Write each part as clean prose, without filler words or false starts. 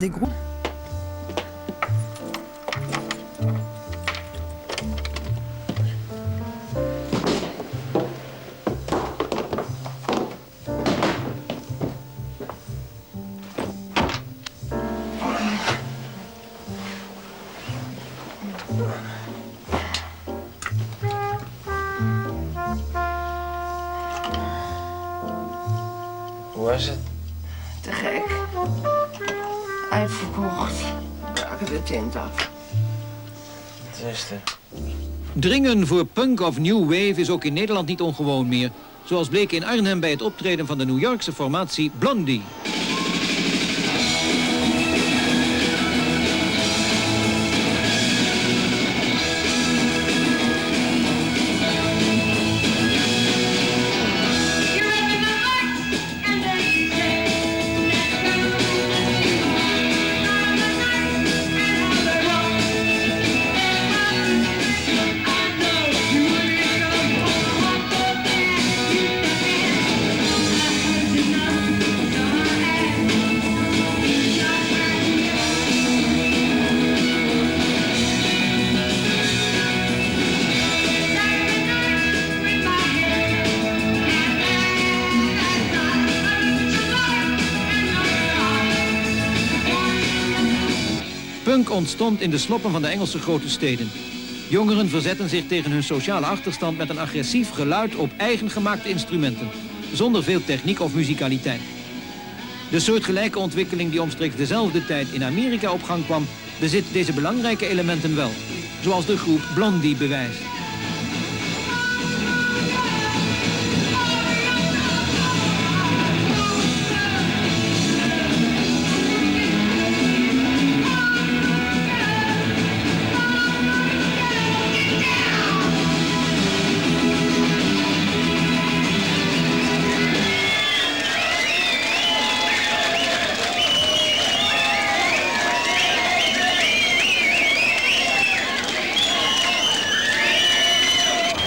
Des groupes. Hoe was het? Te gek. Uitverkocht. Raken de tent af. Wat is er? Dringen voor punk of new wave is ook in Nederland niet ongewoon meer. Zoals bleek in Arnhem bij het optreden van de New Yorkse formatie Blondie. Punk ontstond in de sloppen van de Engelse grote steden. Jongeren verzetten zich tegen hun sociale achterstand met een agressief geluid op eigen gemaakte instrumenten, zonder veel techniek of muzikaliteit. De soortgelijke ontwikkeling die omstreeks dezelfde tijd in Amerika op gang kwam, bezit deze belangrijke elementen wel, zoals de groep Blondie bewijst.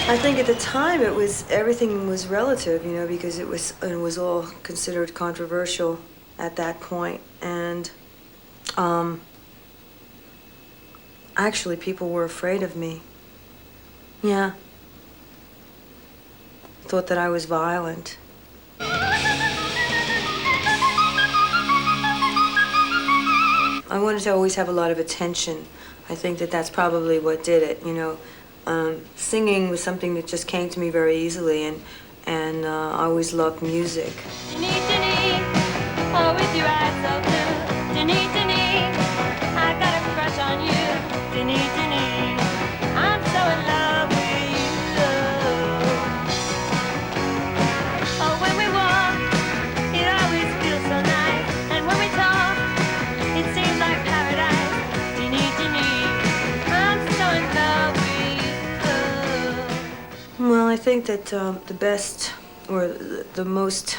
I think at the time everything was relative, you know, because it was all considered controversial at that point, and actually people were afraid of me. Yeah, thought that I was violent. I wanted to always have a lot of attention. I think that that's probably what did it, you know. Singing was something that just came to me very easily, and I always loved music. Oh, with your eyes so blue, I got a crush on you, I'm so in love with you. Oh, when we walk, it always feels so nice, and when we talk, it seems like paradise. I'm so in love with you. Well, I think that the best, or the most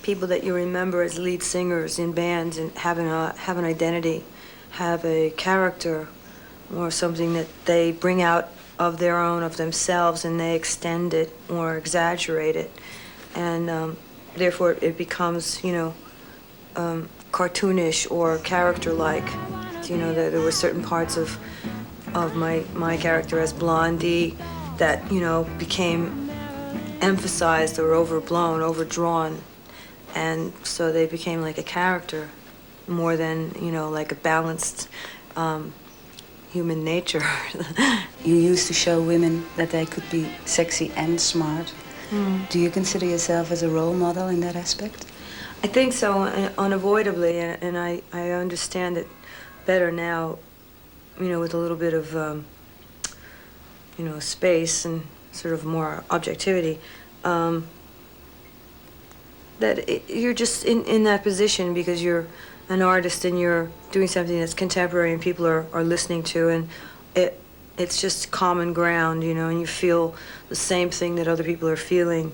people that you remember as lead singers in bands and have an identity, have a character, or something that they bring out of their own, of themselves, and they extend it or exaggerate it, and therefore it becomes, you know, cartoonish or character-like. You know, there were certain parts of my character as Blondie that, you know, became emphasized or overblown, overdrawn, and so they became like a character more than, you know, like a balanced human nature. You used to show women that they could be sexy and smart. Do you consider yourself as a role model in that aspect? I think so, unavoidably, and I understand it better now, you know, with a little bit of, you know, space and sort of more objectivity, you're just in that position because you're an artist and you're doing something that's contemporary and people are listening to, and it's just common ground, you know, and you feel the same thing that other people are feeling,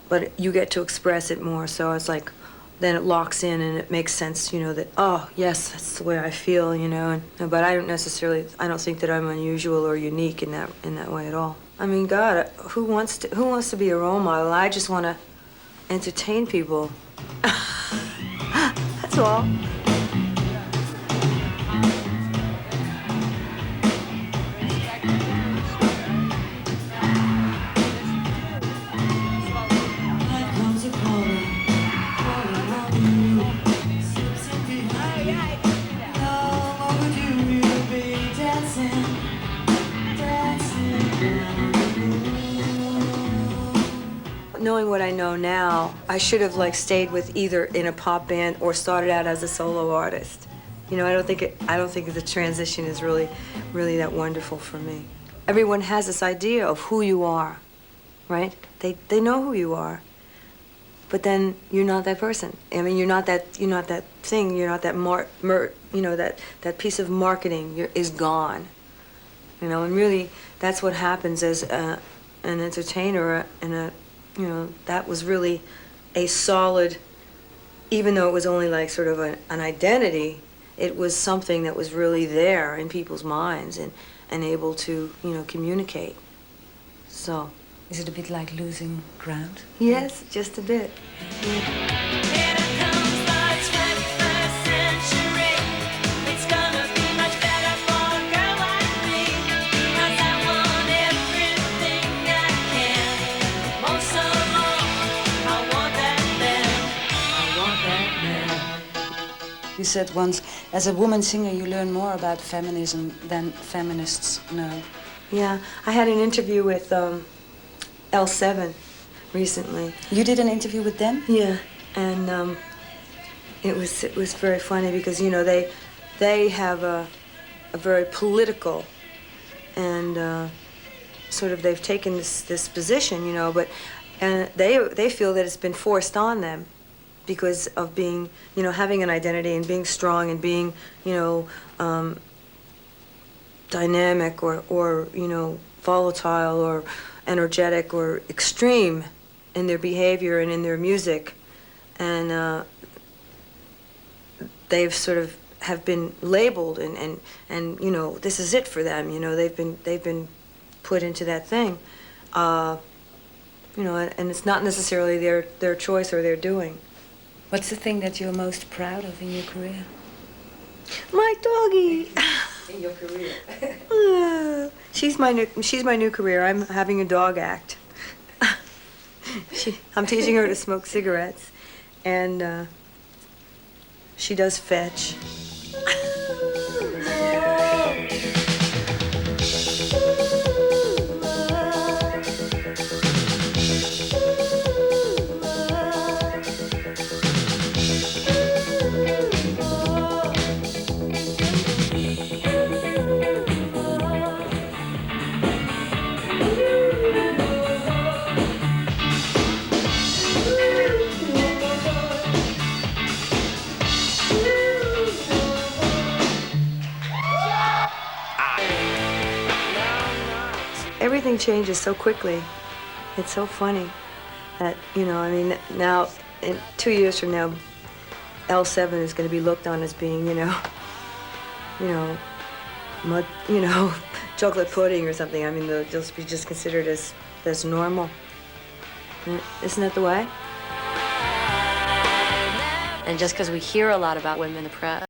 but you get to express it more, so it's like, then it locks in and it makes sense, you know, that, oh, yes, that's the way I feel, you know, but I don't think that I'm unusual or unique in that way at all. I mean, God, who wants to be a role model? I just want to entertain people. That's all. knowing what I know now, I should have like stayed with either in a pop band or started out as a solo artist. You know, I don't think the transition is really that wonderful for me. Everyone has this idea of who you are, right? They know who you are, but then you're not that person. I mean, you're not that thing. You're not that that piece of marketing is gone. You know, and really, that's what happens as an entertainer, and that was really a solid, even though it was only like sort of an identity, it was something that was really there in people's minds and able to, communicate. So. Is it a bit like losing ground? Yes, just a bit. You said once, as a woman singer, you learn more about feminism than feminists know. Yeah, I had an interview with L7 recently. You did an interview with them? Yeah, and it was very funny because they have a very political and sort of they've taken this position, but and they feel that it's been forced on them because of being, having an identity and being strong and being, dynamic or volatile or energetic or extreme in their behavior and in their music. And they've sort of have been labeled and this is it for them. They've been put into that thing. And it's not necessarily their choice or their doing. What's the thing that you're most proud of in your career? My doggie. In your career? She's my new career. I'm having a dog act. I'm teaching her to smoke cigarettes, and she does fetch. Everything changes so quickly. It's so funny that, now, in 2 years from now, L7 is going to be looked on as being, mud, chocolate pudding or something. I mean, they'll just be considered as normal. Isn't that the way? And just because we hear a lot about women in the press,